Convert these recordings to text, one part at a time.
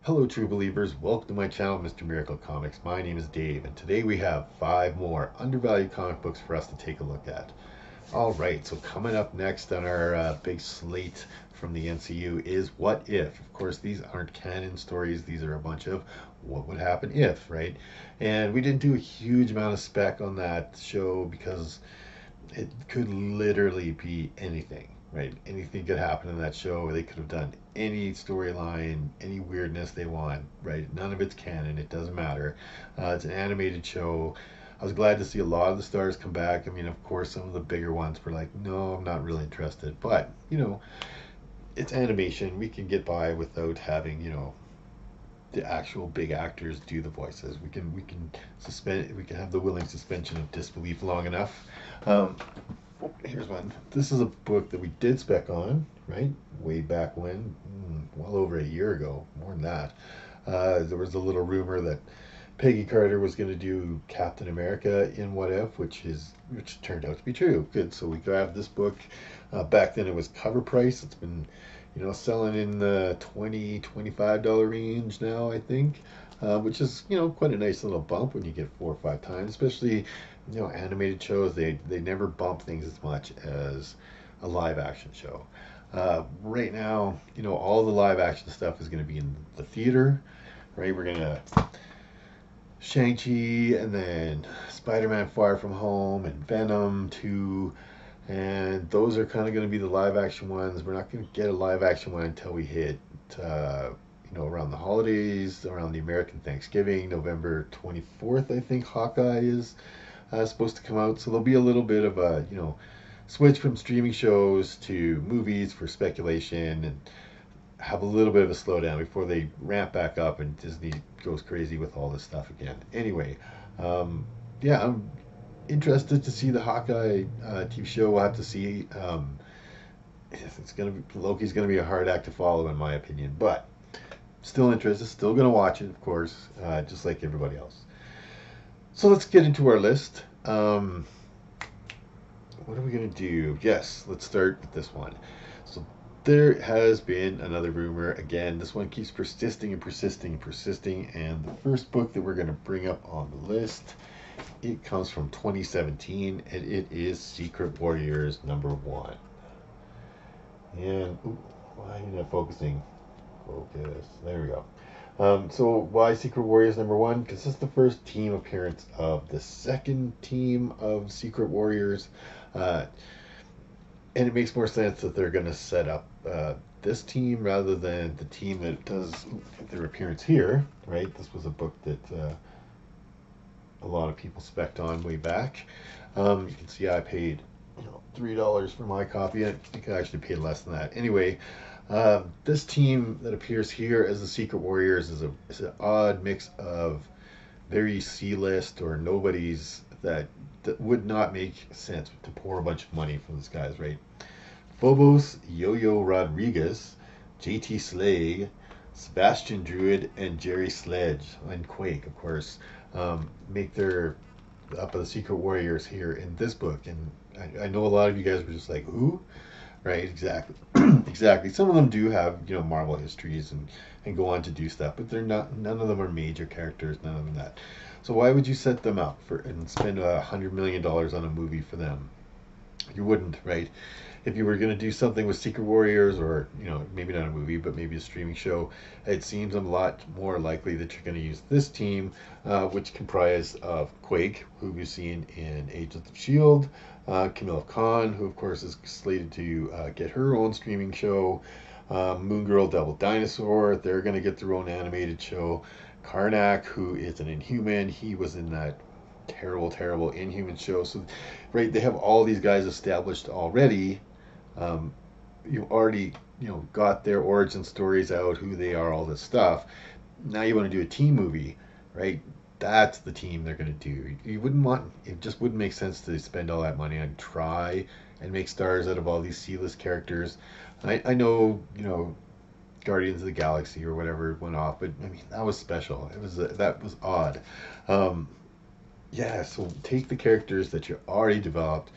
Hello, true believers. Welcome to my channel, Mr. Miracle Comics. My name is Dave, and today we have 5 more undervalued comic books for us to take a look at. All right, so coming up next on our big slate from the NCU is What If. Of course, these aren't canon stories, these are a bunch of what would happen if, right? And we didn't do a huge amount of spec on that show because it could literally be anything, right? Anything could happen in that show. They could have done any storyline, any weirdness they want, right? None of it's canon. It doesn't matter. It's an animated show. I was glad to see a lot of the stars come back. I mean, of course, some of the bigger ones were like, no, I'm not really interested. But, it's animation. We can get by without having, the actual big actors do the voices. We can have the willing suspension of disbelief long enough. Um, Here's one. This is a book that we did spec on, right? Way back when, well over a year ago, more than that. There was a little rumor that Peggy Carter was going to do Captain America in What If, which turned out to be true. Good. So we grabbed this book. Back then it was cover price. It's been, selling in the $20-25 range now, I think. Which is quite a nice little bump when you get 4 or 5 times, especially animated shows. They never bump things as much as a live action show. Right now, all the live action stuff is going to be in the theater, right? We're gonna Shang-Chi and then Spider-Man Far From Home and Venom 2, and those are kind of going to be the live action ones. We're not going to get a live action one until we hit around the holidays, around the American Thanksgiving, November 24th, I think Hawkeye is supposed to come out. So there'll be a little bit of a, switch from streaming shows to movies for speculation and have a little bit of a slowdown before they ramp back up and Disney goes crazy with all this stuff again. Anyway, yeah, I'm interested to see the Hawkeye TV show. We'll have to see. Loki's gonna be a hard act to follow, in my opinion, but still interested. Still gonna watch it, of course, just like everybody else. So let's get into our list. What are we gonna do? Yes, let's start with this one. So there has been another rumor. Again, this one keeps persisting and persisting and persisting. And the first book that we're going to bring up on the list, it comes from 2017, and it is Secret Warriors #1. And why are you not focusing? Focus. There we go. So why Secret Warriors #1? Because this is the first team appearance of the second team of Secret Warriors. Uh, and it makes more sense that they're going to set up this team rather than the team that does their appearance here, right? This was a book that a lot of people spec'd on way back. You can see I paid $3 for my copy. I think I actually paid less than that. Anyway, this team that appears here as the Secret Warriors is an odd mix of very C-list or nobodies that would not make sense to pour a bunch of money from these guys, right? Phobos, Yo-Yo Rodriguez, JT Slade, Sebastian Druid, and Jerry Sledge, and Quake, of course, make their up of the Secret Warriors here in this book. And I know a lot of you guys were just like, who? Right, exactly. Exactly. Some of them do have, Marvel histories and go on to do stuff, but they're not, none of them are major characters, none of them that. So why would you set them up for and spend $100 million on a movie for them? You wouldn't, right? If you were going to do something with Secret Warriors, or maybe not a movie but maybe a streaming show, it seems a lot more likely that you're going to use this team, which comprise of Quake, who we've seen in Agents of Shield, Camille Khan, who of course is slated to get her own streaming show, Moon Girl, Devil Dinosaur, they're going to get their own animated show, Karnak, who is an Inhuman, he was in that terrible Inhuman show. So right, they have all these guys established already. You already got their origin stories out, who they are, all this stuff. Now you want to do a team movie, right? That's the team they're going to do. You wouldn't want, it just wouldn't make sense to spend all that money on try and make stars out of all these C-list characters. I know Guardians of the Galaxy or whatever went off, but I mean that was special. That was odd. Yeah, so take the characters that you already developed,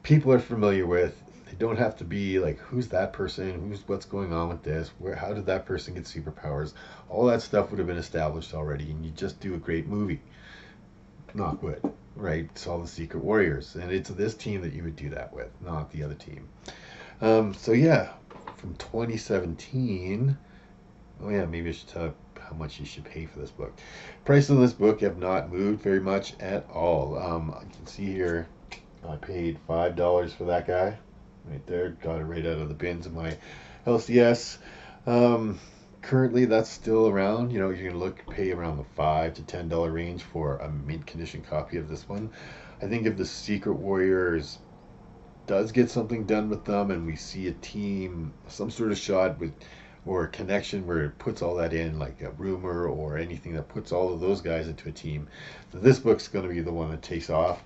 people are familiar with, They don't have to be like, who's that person? What's going on with this? How did that person get superpowers? All that stuff would have been established already, and you just do a great movie. Knock wood, right? It's all the Secret Warriors, and it's this team that you would do that with, not the other team. So yeah, from 2017. Oh yeah, maybe I should tell you how much you should pay for this book. Price of this book have not moved very much at all. I can see here, I paid $5 for that guy, right there. Got it right out of the bins of my LCS. Currently, that's still around. You know, you're gonna pay around the $5 to $10 range for a mint condition copy of this one. I think if the Secret Warriors does get something done with them, and we see a team, some sort of shot with or a connection where it puts all that in, like a rumor or anything that puts all of those guys into a team, this book's going to be the one that takes off,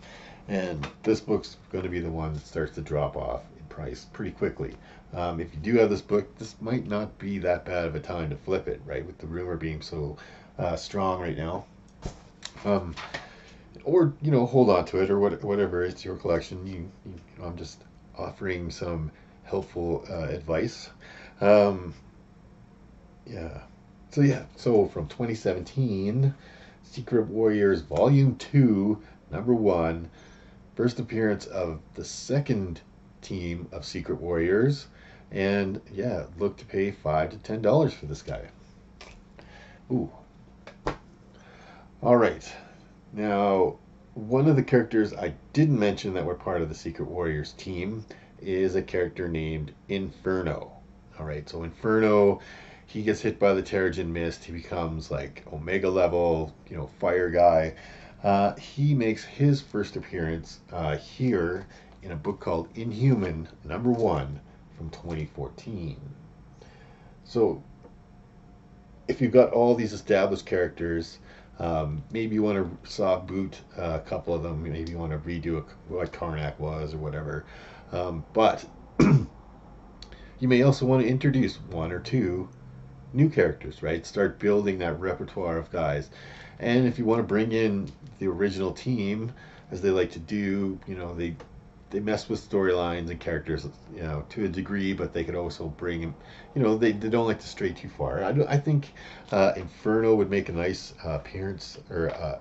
and this book's going to be the one that starts to drop off in price pretty quickly. If you do have this book, this might not be that bad of a time to flip it, right? With the rumor being so strong right now. Or hold on to it, or whatever. It's your collection. I'm just offering some helpful advice. Yeah. So from 2017, Secret Warriors Volume 2, number 1, first appearance of the second team of Secret Warriors, and yeah, look to pay $5 to $10 for this guy. Ooh. All right. Now, one of the characters I didn't mention that were part of the Secret Warriors team is a character named Inferno. All right, so Inferno, he gets hit by the Terrigen Mist. He becomes like Omega level, fire guy. He makes his first appearance here in a book called Inhuman, number 1, from 2014. So, if you've got all these established characters, maybe you want to soft boot a couple of them. Maybe you want to redo what Karnak was or whatever. But you may also want to introduce 1 or 2 new characters, right? Start building that repertoire of guys. And if you want to bring in the original team, as they like to do, they mess with storylines and characters, to a degree, but they could also bring, they don't like to stray too far. I think Inferno would make a nice appearance or,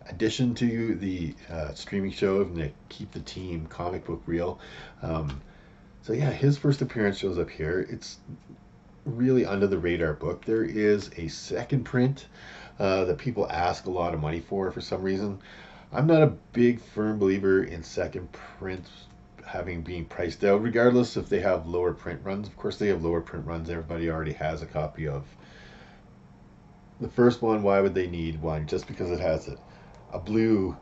addition to the streaming show, and they keep the team comic book real. So yeah, his first appearance shows up here. It's really under the radar book. There is a second print that people ask a lot of money for some reason. I'm not a big firm believer in second prints being priced out, regardless if they have lower print runs. Of course, they have lower print runs. Everybody already has a copy of the first one. Why would they need one just because it has a blue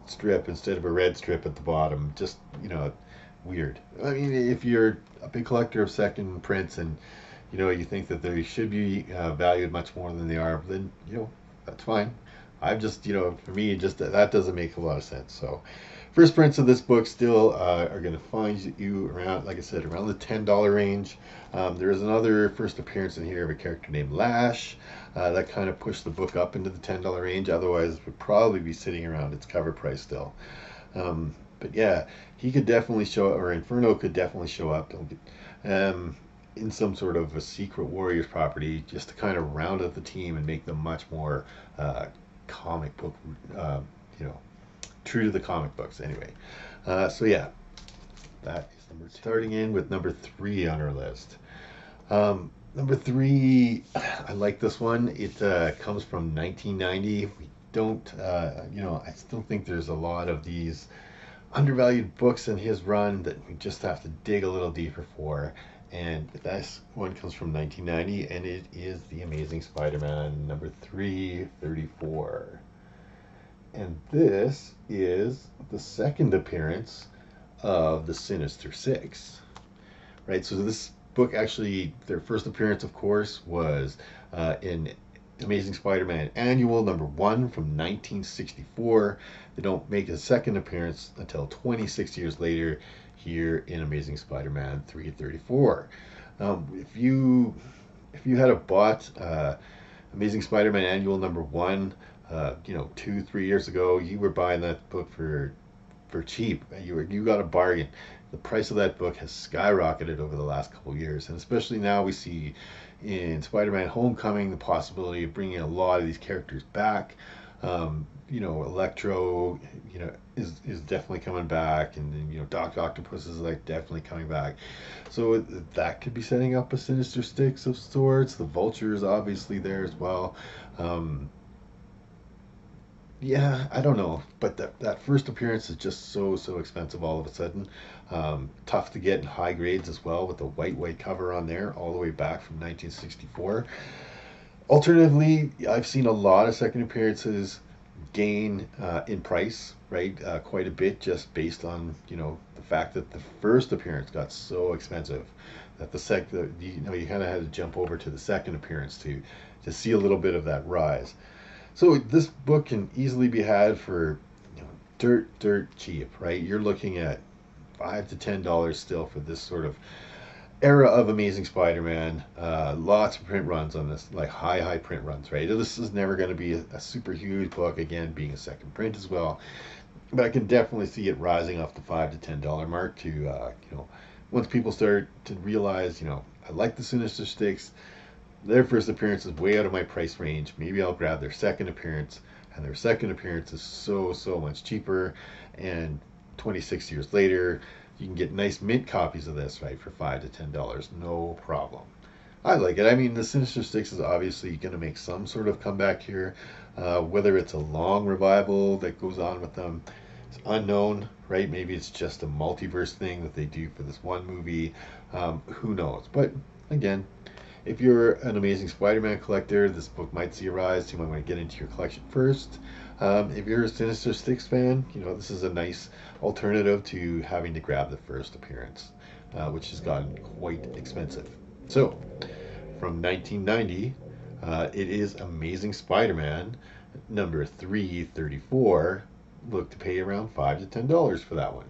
strip instead of a red strip at the bottom? Just weird. I mean, if you're a big collector of second prints and you think that they should be valued much more than they are, then that's fine. I've just for me, just that doesn't make a lot of sense. So first prints of this book still are going to find you around, like I said, around the $10 range. There is another first appearance in here of a character named Lash that kind of pushed the book up into the $10 range. Otherwise it would probably be sitting around its cover price still. But yeah, he could definitely show up, or Inferno could definitely show up in some sort of a Secret Warriors property, just to kind of round out the team and make them much more comic book, true to the comic books anyway. So yeah, that is number 2. Starting in with number 3 on our list. Number 3, I like this one. It comes from 1990. We don't, I still think there's a lot of these undervalued books in his run that we just have to dig a little deeper for. And this one comes from 1990, and it is The Amazing Spider-Man, number 334. And this is the second appearance of the Sinister Six. Right, so this book actually, their first appearance, of course, was in Amazing Spider-Man Annual number 1 from 1964. They don't make a second appearance until 26 years later here in Amazing Spider-Man 334. If you had bought Amazing Spider-Man Annual number 1, 2-3 years ago, you were buying that book for cheap. You got a bargain. the price of that book has skyrocketed over the last couple of years, and especially now we see in Spider-Man Homecoming the possibility of bringing a lot of these characters back. Electro, is definitely coming back, and then Doc Octopus is like definitely coming back. So that could be setting up a Sinister Six of sorts. The Vulture is obviously there as well. Um, yeah, I don't know, but that first appearance is just so expensive all of a sudden. Tough to get in high grades as well with the white cover on there, all the way back from 1964. Alternatively, I've seen a lot of second appearances gain in price, right? Quite a bit, just based on the fact that the first appearance got so expensive that you kind of had to jump over to the second appearance to see a little bit of that rise. So this book can easily be had for dirt cheap, right? You're looking at $5 to $10 still for this sort of era of Amazing Spider-Man. Lots of print runs on this, like high print runs, right? This is never going to be a super huge book, again, being a second print as well. But I can definitely see it rising off the $5 to $10 mark to, once people start to realize, I like the Sinister Six. Their first appearance is way out of my price range. Maybe I'll grab their second appearance, and their second appearance is so much cheaper. And 26 years later, you can get nice mint copies of this, right, for $5 to $10, no problem. I like it. I mean, the Sinister Six is obviously going to make some sort of comeback here. Whether it's a long revival that goes on with them, it's unknown, right? Maybe it's just a multiverse thing that they do for this one movie. Who knows? But again, if you're an Amazing Spider-Man collector, this book might see a rise. You might want to get into your collection first. If you're a Sinister Six fan, this is a nice alternative to having to grab the first appearance, which has gotten quite expensive. So, from 1990, it is Amazing Spider-Man number 334. Look to pay around $5 to $10 for that one.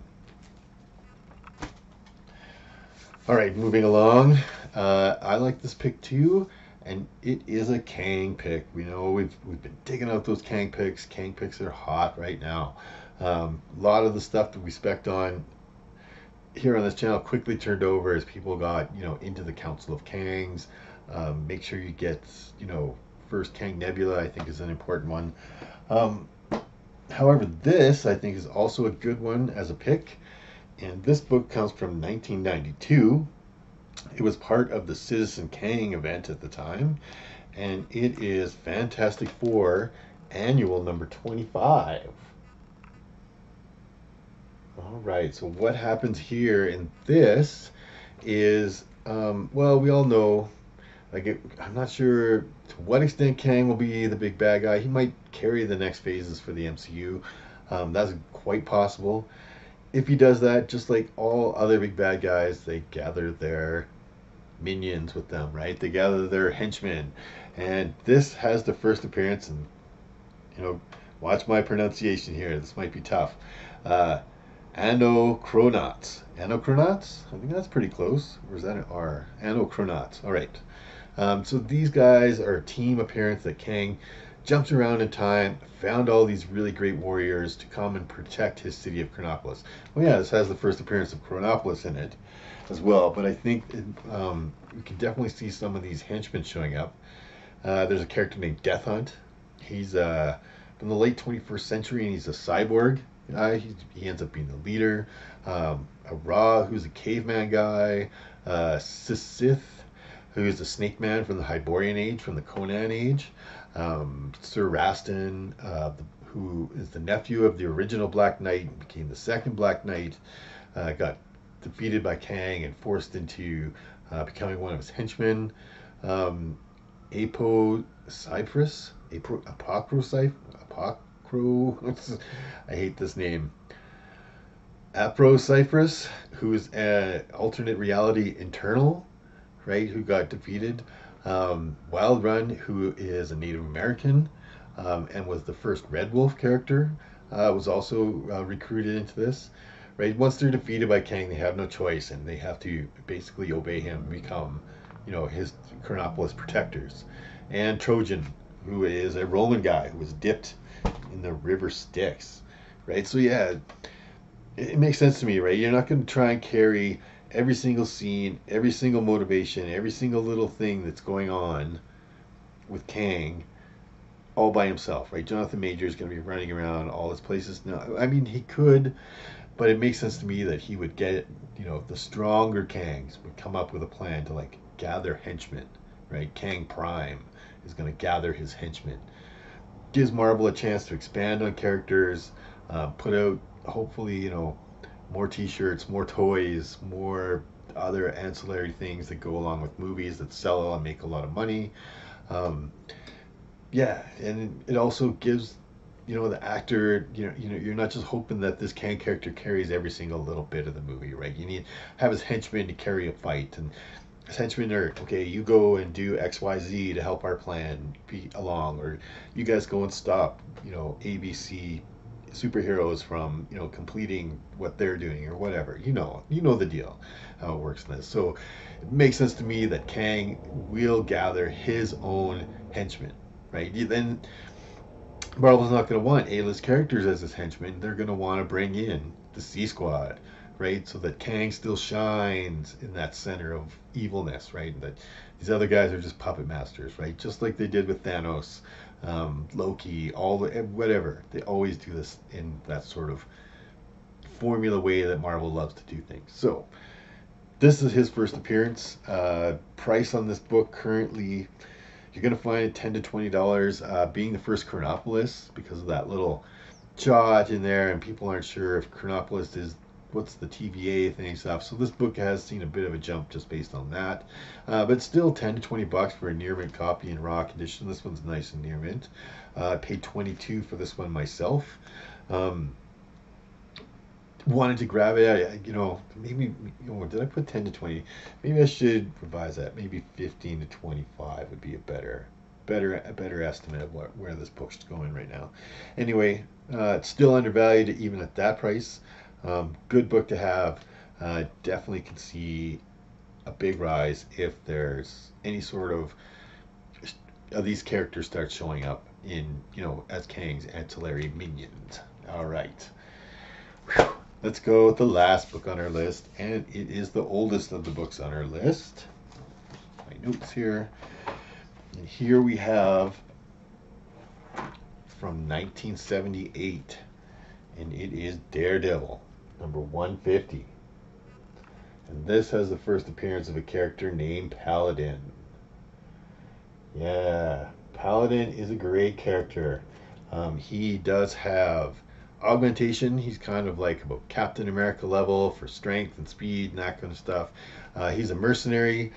All right, moving along. I like this pick too, and it is a Kang pick. We know we've been digging out those Kang picks. Kang picks are hot right now. A lot of the stuff that we spec'd on here on this channel quickly turned over as people got into the Council of Kangs. Make sure you get first Kang Nebula. I think is an important one. However, this I think is also a good one as a pick. And this book comes from 1992. It was part of the Citizen Kang event at the time. And it is Fantastic Four Annual number 25. All right, so what happens here in this is, well, we all know, I'm not sure to what extent Kang will be the big bad guy. He might carry the next phases for the MCU. That's quite possible. If he does that, just like all other big bad guys, they gather their minions with them, right? They gather their henchmen. And this has the first appearance, and, watch my pronunciation here. This might be tough. Anachronauts. Anachronauts? I think that's pretty close. Or is that an R? Anachronauts. All right. So these guys are a team appearance that Kang jumped around in time, found all these really great warriors to come and protect his city of Chronopolis. Well, yeah, this has the first appearance of Chronopolis in it as well, but I think we can definitely see some of these henchmen showing up. There's a character named Death Hunt. He's from the late 21st century, and he's a cyborg guy. He ends up being the leader. Ra, who's a caveman guy. Sith, who's the snake man from the Hyborian age, from the Conan age. Sir Rastin, who is the nephew of the original Black Knight, became the second Black Knight, got defeated by Kang and forced into becoming one of his henchmen. Apocryphus, I hate this name. Aprocyphrus, who is an alternate reality internal, right, who got defeated. Wild Run, who is a Native American and was the first Red Wolf character, was also recruited into this. Right, once they're defeated by Kang, they have no choice, and they have to basically obey him and become, his Chronopolis protectors. And Trojan, who is a Roman guy who was dipped in the river Styx. Right, so yeah, it makes sense to me, right? You're not going to try and carry every single scene, every single motivation, every single little thing that's going on with Kang all by himself, right? Jonathan Major is going to be running around all his places. No, I mean, he could, but it makes sense to me that he would get, the stronger Kangs would come up with a plan to like gather henchmen, right? Kang Prime is going to gather his henchmen. Gives Marvel a chance to expand on characters, put out hopefully, more T-shirts, more toys, more other ancillary things that go along with movies that sell and make a lot of money. Um, yeah, and it also gives the actor, you're not just hoping that this Kang character carries every single little bit of the movie, right? You need have his henchmen to carry a fight, and his henchmen are okay. You go and do XYZ to help our plan be along, or you guys go and stop ABC superheroes from completing what they're doing or whatever. You know the deal, how it works in this. So it makes sense to me that Kang will gather his own henchmen, right? Then Marvel's not going to want A-list characters as his henchmen. They're going to want to bring in the C Squad, right? So that Kang still shines in that center of evilness, right? And that these other guys are just puppet masters, right? Just like they did with Thanos, Loki, all the whatever. They always do this in that sort of formula way that Marvel loves to do things. So this is his first appearance. Price on this book currently, you're gonna find it $10 to $20. Being the first Chronopolis, because of that little jot in there, and people aren't sure if Chronopolis is what's the TVA thing and stuff. So this book has seen a bit of a jump just based on that, but still $10 to $20 for a near mint copy in raw condition. This one's nice and near mint. I paid $22 for this one myself. Wanted to grab it. Maybe did I put 10 to 20? Maybe I should revise that. Maybe 15 to 25 would be a better estimate of where this book's going right now. Anyway, it's still undervalued even at that price. Good book to have. Definitely can see a big rise if there's any sort of these characters start showing up in as Kang's ancillary minions. All right. Whew. Let's go with the last book on our list, and it is the oldest of the books on our list. My notes here. And here we have from 1978, and it is Daredevil, number 150. And this has the first appearance of a character named Paladin. Yeah, Paladin is a great character. He does have augmentation. He's kind of like about Captain America level for strength and speed and that kind of stuff. He's a mercenary.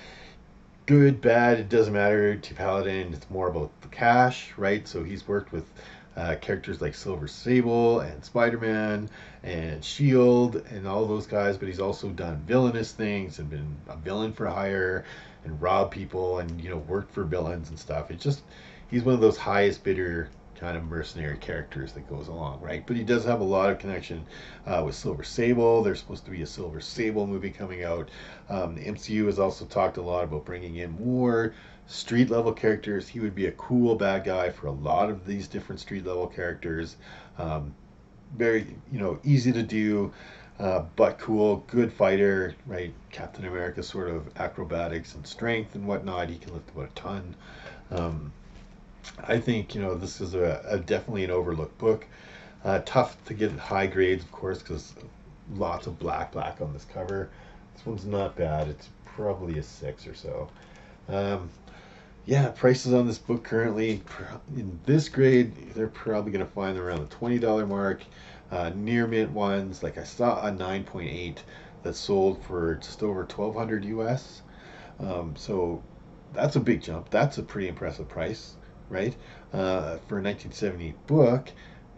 Good, bad, it doesn't matter to Paladin. It's more about the cash, right? So he's worked with characters like Silver Sable and Spider-Man and Shield and all those guys, but he's also done villainous things and been a villain for hire and robbed people and worked for villains and stuff. It's just he's one of those highest bidder kind of mercenary characters that goes along, right? But he does have a lot of connection with Silver Sable. There's supposed to be a Silver Sable movie coming out. The MCU has also talked a lot about bringing in more street level characters. He would be a cool bad guy for a lot of these different street level characters. Very, easy to do, but cool, good fighter, right? Captain America sort of acrobatics and strength and whatnot. He can lift about a ton. I think this is a definitely an overlooked book. Tough to get high grades, of course, because lots of black on this cover. This one's not bad. It's probably a 6 or so. Yeah, prices on this book currently in this grade, they're probably going to find them around the $20 mark. Near mint ones, like I saw a 9.8 that sold for just over 1,200 US. So that's a big jump. That's a pretty impressive price, right? For a 1978 book,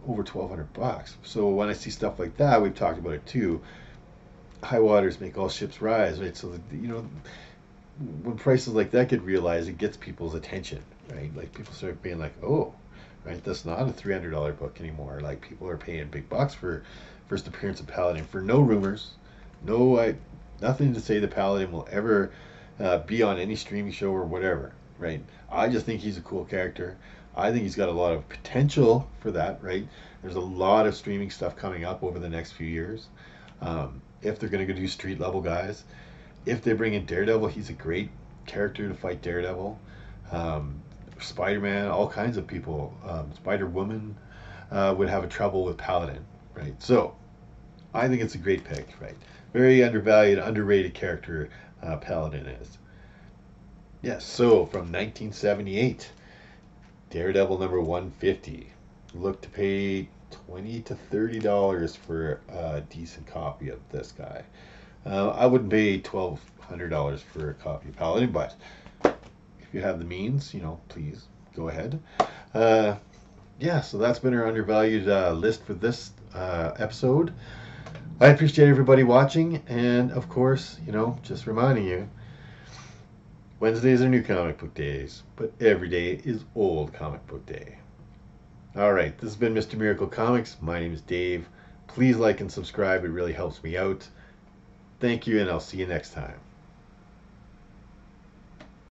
over $1,200. So when I see stuff like that, we've talked about it too. High waters make all ships rise, right? So when prices like that get realized, it gets people's attention, right? Like people start being like, oh, right, that's not a $300 book anymore. Like people are paying big bucks for first appearance of Paladin for no rumors, nothing to say the Paladin will ever be on any streaming show or whatever, right? I just think he's a cool character. I think he's got a lot of potential for that, right? There's a lot of streaming stuff coming up over the next few years. If they're going to do street level guys, if they bring in Daredevil, he's a great character to fight Daredevil. Um, Spider-Man, all kinds of people. Spider-Woman would have a trouble with Paladin, right? So I think it's a great pick, right? Very undervalued, underrated character Paladin is. Yes, so from 1978, Daredevil number 150. Look to pay $20 to $30 for a decent copy of this guy. I wouldn't pay $1,200 for a copy of Paladin, but if you have the means, please go ahead. Uh, yeah, so that's been our undervalued list for this episode. I appreciate everybody watching, and of course, just reminding you, Wednesdays are new comic book days, but every day is old comic book day. All right, this has been Mr. Miracle Comics. My name is Dave. Please like and subscribe. It really helps me out. Thank you, and I'll see you next time.